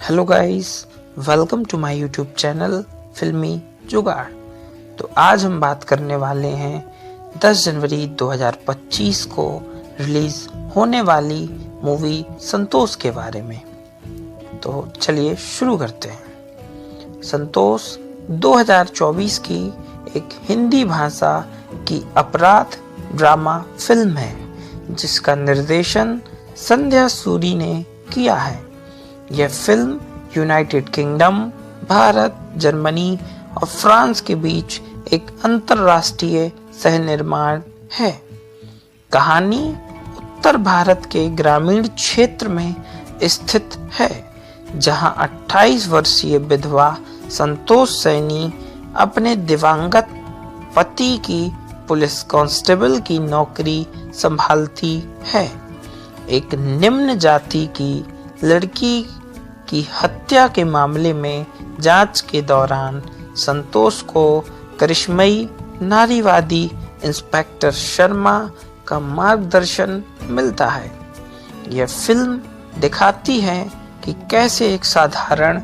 Hello guys, welcome to my YouTube channel Filmi Jugaad. तो आज हम बात करने वाले हैं 10 जनवरी 2025 को रिलीज होने वाली मूवी संतोष के बारे में। तो चलिए शुरू करते हैं। संतोष 2024 की एक हिंदी भाषा की अपराध ड्रामा फिल्म है जिसका निर्देशन संध्या सूरी ने किया है। यह film United kingdom, Bharat, Germany और फ्रांस के बीच एक अंतर्राष्ट्रीय सहनिर्माण है। कहानी उत्तर भारत के ग्रामीण क्षेत्र में स्थित है, जहां 28 वर्षीय विधवा संतोष सैनी अपने दिवंगत पति की पुलिस कांस्टेबल की नौकरी संभालती है। एक निम्न जाति की लड़की की हत्या के मामले में जांच के दौरान संतोष को करिश्मई नारीवादी इंस्पेक्टर शर्मा का मार्गदर्शन मिलता है। यह फिल्म दिखाती है कि कैसे एक साधारण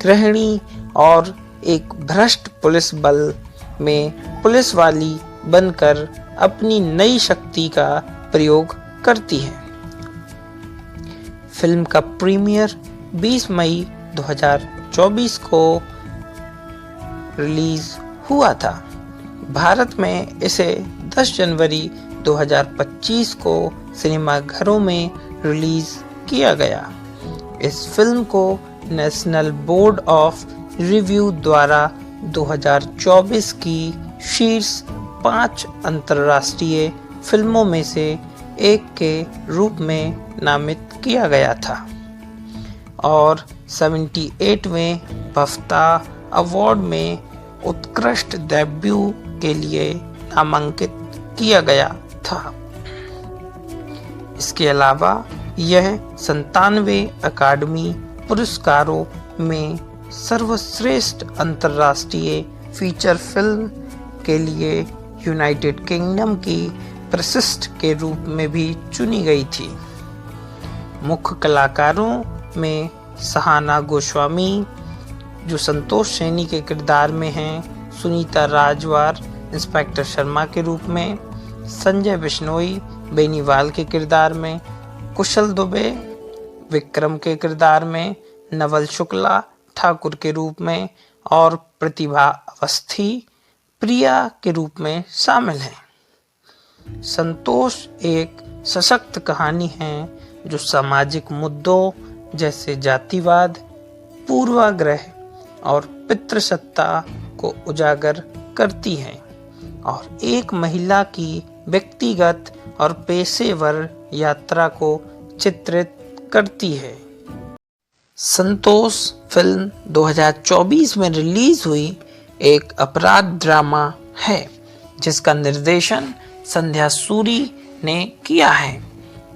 गृहिणी और एक भ्रष्ट पुलिस बल में पुलिस वाली बनकर अपनी नई शक्ति का प्रयोग करती है। फिल्म का प्रीमियर 20 मई 2024 को रिलीज हुआ था। भारत में इसे 10 जनवरी 2025 को सिनेमाघरों में रिलीज किया गया। इस फिल्म को नेशनल बोर्ड ऑफ रिव्यू द्वारा 2024 की शीर्ष 5 अंतर्राष्ट्रीय फिल्मों में से एक के रूप में नामित किया गया था और 78वें बाफ्टा अवार्ड में उत्कृष्ट डेब्यू के लिए नामांकित किया गया था। इसके अलावा यह 97 अकादमी पुरस्कारों में सर्वश्रेष्ठ अंतर्राष्ट्रीय फीचर फिल्म के लिए यूनाइटेड किंगडम की प्रशिष्ट के रूप में भी चुनी गई थी। मुख्य कलाकारों में सहाना गोस्वामी जो संतोष सैनी के किरदार में हैं, सुनीता राजवार इंस्पेक्टर शर्मा के रूप में, संजय बिश्नोई बेनीवाल के किरदार में, कुशल दुबे विक्रम के किरदार में, नवल शुक्ला ठाकुर के रूप में और प्रतिभा अवस्थी प्रिया के रूप में शामिल हैं। संतोष एक सशक्त कहानी है जो सामाजिक मुद्दों जैसे जातिवाद, पूर्वाग्रह और पितृसत्ता को उजागर करती है और एक महिला की व्यक्तिगत और पेशेवर यात्रा को चित्रित करती है। संतोष फिल्म 2024 में रिलीज हुई एक अपराध ड्रामा है जिसका निर्देशन संध्या सूरी ने किया है।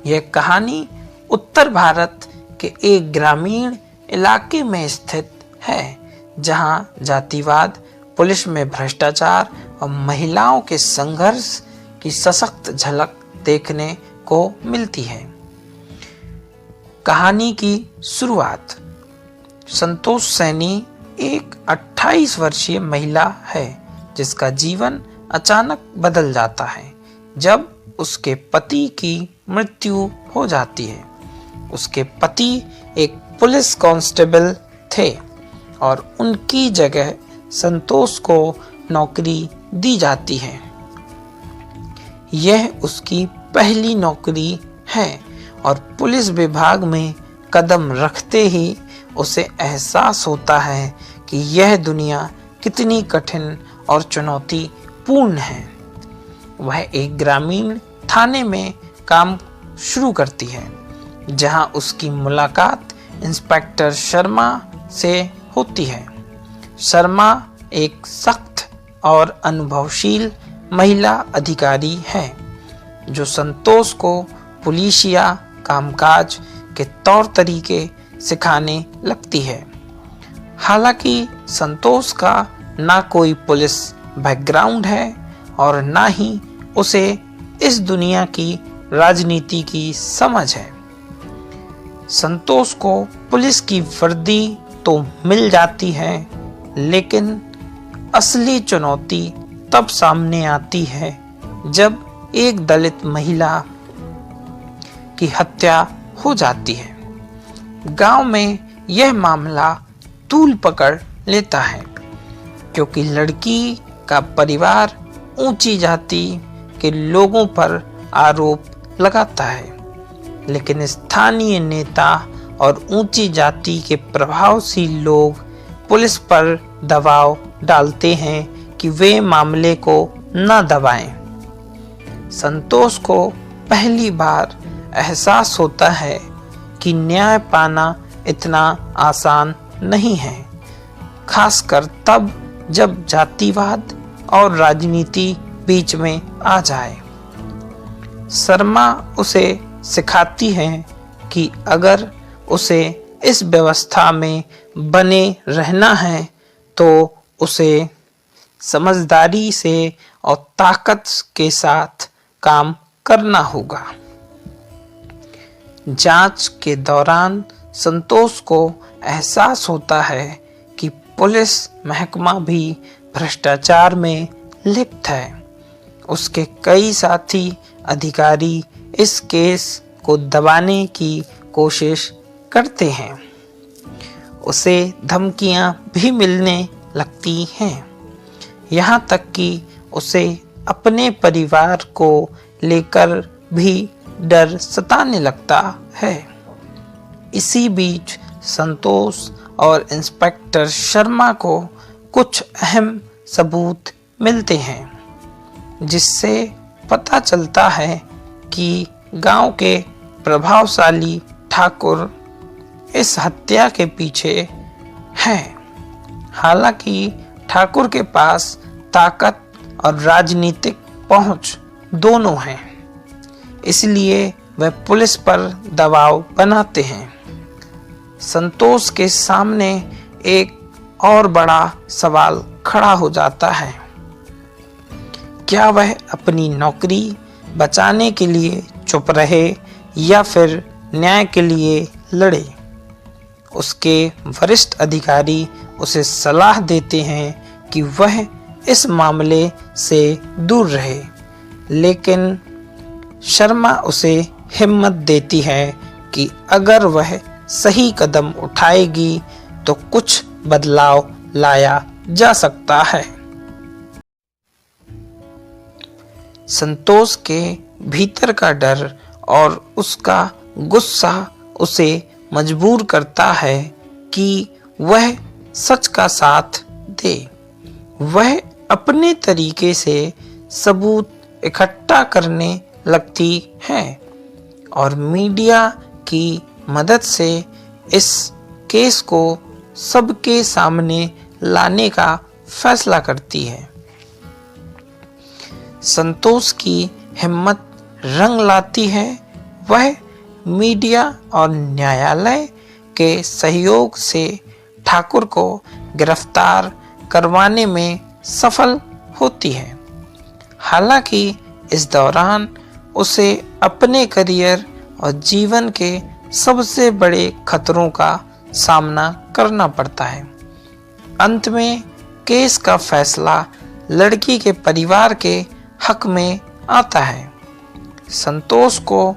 यह कहानी उत्तर भारत के एक ग्रामीण इलाके में स्थित है जहां जातिवाद, पुलिस में भ्रष्टाचार और महिलाओं के संघर्ष की सशक्त झलक देखने को मिलती है। कहानी की शुरुआत संतोष सैनी एक 28 वर्षीय महिला है जिसका जीवन अचानक बदल जाता है जब उसके पति की मृत्यु हो जाती है। उसके पति एक पुलिस कांस्टेबल थे और उनकी जगह संतोष को नौकरी दी जाती है। यह उसकी पहली नौकरी है और पुलिस विभाग में कदम रखते ही उसे एहसास होता है कि यह दुनिया कितनी कठिन और चुनौतीपूर्ण है। वह एक ग्रामीण थाने में काम शुरू करती है जहां उसकी मुलाकात इंस्पेक्टर शर्मा से होती है। शर्मा एक सख्त और अनुभवशील महिला अधिकारी है जो संतोष को पुलिसिया कामकाज के तौर तरीके सिखाने लगती है। हालांकि संतोष का ना कोई पुलिस बैकग्राउंड है और ना ही उसे इस दुनिया की राजनीति की समझ है। संतोष को पुलिस की वर्दी तो मिल जाती है, लेकिन असली चुनौती तब सामने आती है जब एक दलित महिला की हत्या हो जाती है। गांव में यह मामला तूल पकड़ लेता है, क्योंकि लड़की का परिवार ऊंची जाति के लोगों पर आरोप लगाता है, लेकिन स्थानीय नेता और ऊंची जाति के प्रभावशील लोग पुलिस पर दबाव डालते हैं कि वे मामले को न दबाएं। संतोष को पहली बार एहसास होता है कि न्याय पाना इतना आसान नहीं है, खासकर तब जब जातिवाद और राजनीति बीच में आ जाए। शर्मा उसे सिखाती है कि अगर उसे इस व्यवस्था में बने रहना है तो उसे समझदारी से और ताकत के साथ काम करना होगा। जांच के दौरान संतोष को एहसास होता है कि पुलिस महकमा भी भ्रष्टाचार में लिप्त है। उसके कई साथी अधिकारी इस केस को दबाने की कोशिश करते हैं। उसे धमकियां भी मिलने लगती हैं, यहाँ तक कि उसे अपने परिवार को लेकर भी डर सताने लगता है। इसी बीच संतोष और इंस्पेक्टर शर्मा को कुछ अहम सबूत मिलते हैं, जिससे पता चलता है कि गांव के प्रभावशाली ठाकुर इस हत्या के पीछे हैं। हालांकि ठाकुर के पास ताकत और राजनीतिक पहुंच दोनों हैं, इसलिए वह पुलिस पर दबाव बनाते हैं। संतोष के सामने एक और बड़ा सवाल खड़ा हो जाता है, क्या वह अपनी नौकरी बचाने के लिए चुप रहे या फिर न्याय के लिए लड़े। उसके वरिष्ठ अधिकारी उसे सलाह देते हैं कि वह इस मामले से दूर रहे, लेकिन शर्मा उसे हिम्मत देती है कि अगर वह सही कदम उठाएगी तो कुछ बदलाव लाया जा सकता है। संतोष के भीतर का डर और उसका गुस्सा उसे मजबूर करता है कि वह सच का साथ दे। वह अपने तरीके से सबूत इकट्ठा करने लगती है और मीडिया की मदद से इस केस को सबके सामने लाने का फैसला करती है। संतोष की हिम्मत रंग लाती है। वह मीडिया और न्यायालय के सहयोग से ठाकुर को गिरफ्तार करवाने में सफल होती है। हालांकि इस दौरान उसे अपने करियर और जीवन के सबसे बड़े खतरों का सामना करना पड़ता है। अंत में केस का फैसला लड़की के परिवार के हक में आता है। संतोष को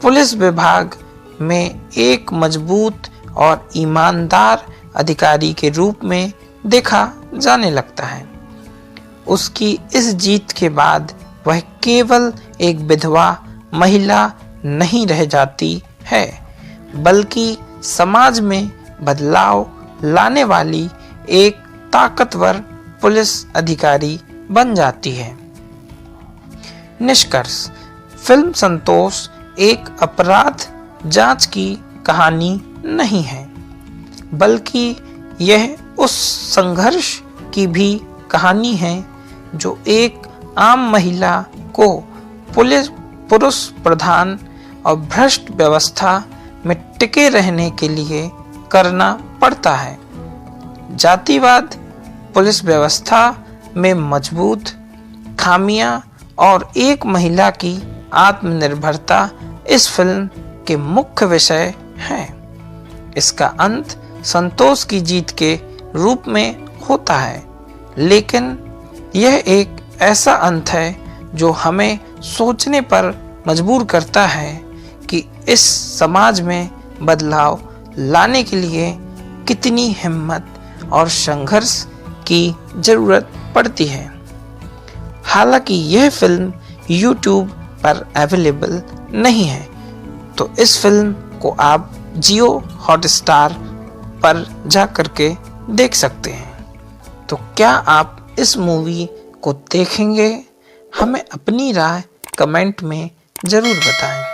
पुलिस विभाग में एक मजबूत और ईमानदार अधिकारी के रूप में देखा जाने लगता है। उसकी इस जीत के बाद वह केवल एक विधवा महिला नहीं रह जाती है, बल्कि समाज में बदलाव लाने वाली एक ताकतवर पुलिस अधिकारी बन जाती है। निष्कर्ष, फिल्म संतोष एक अपराध जांच की कहानी नहीं है, बल्कि यह उस संघर्ष की भी कहानी है जो एक आम महिला को पुरुष प्रधान और भ्रष्ट व्यवस्था में टिके रहने के लिए करना पड़ता है। जातिवाद, पुलिस व्यवस्था में मजबूत खामियां और एक महिला की आत्मनिर्भरता इस फिल्म के मुख्य विषय हैं। इसका अंत संतोष की जीत के रूप में होता है, लेकिन यह एक ऐसा अंत है जो हमें सोचने पर मजबूर करता है कि इस समाज में बदलाव लाने के लिए कितनी हिम्मत और संघर्ष की जरूरत पड़ती है। हालांकि यह फिल्म YouTube पर अवेलेबल नहीं है, तो इस फिल्म को आप जियो हॉटस्टार पर जा करके देख सकते हैं। तो क्या आप इस मूवी को देखेंगे? हमें अपनी राय कमेंट में ज़रूर बताएं।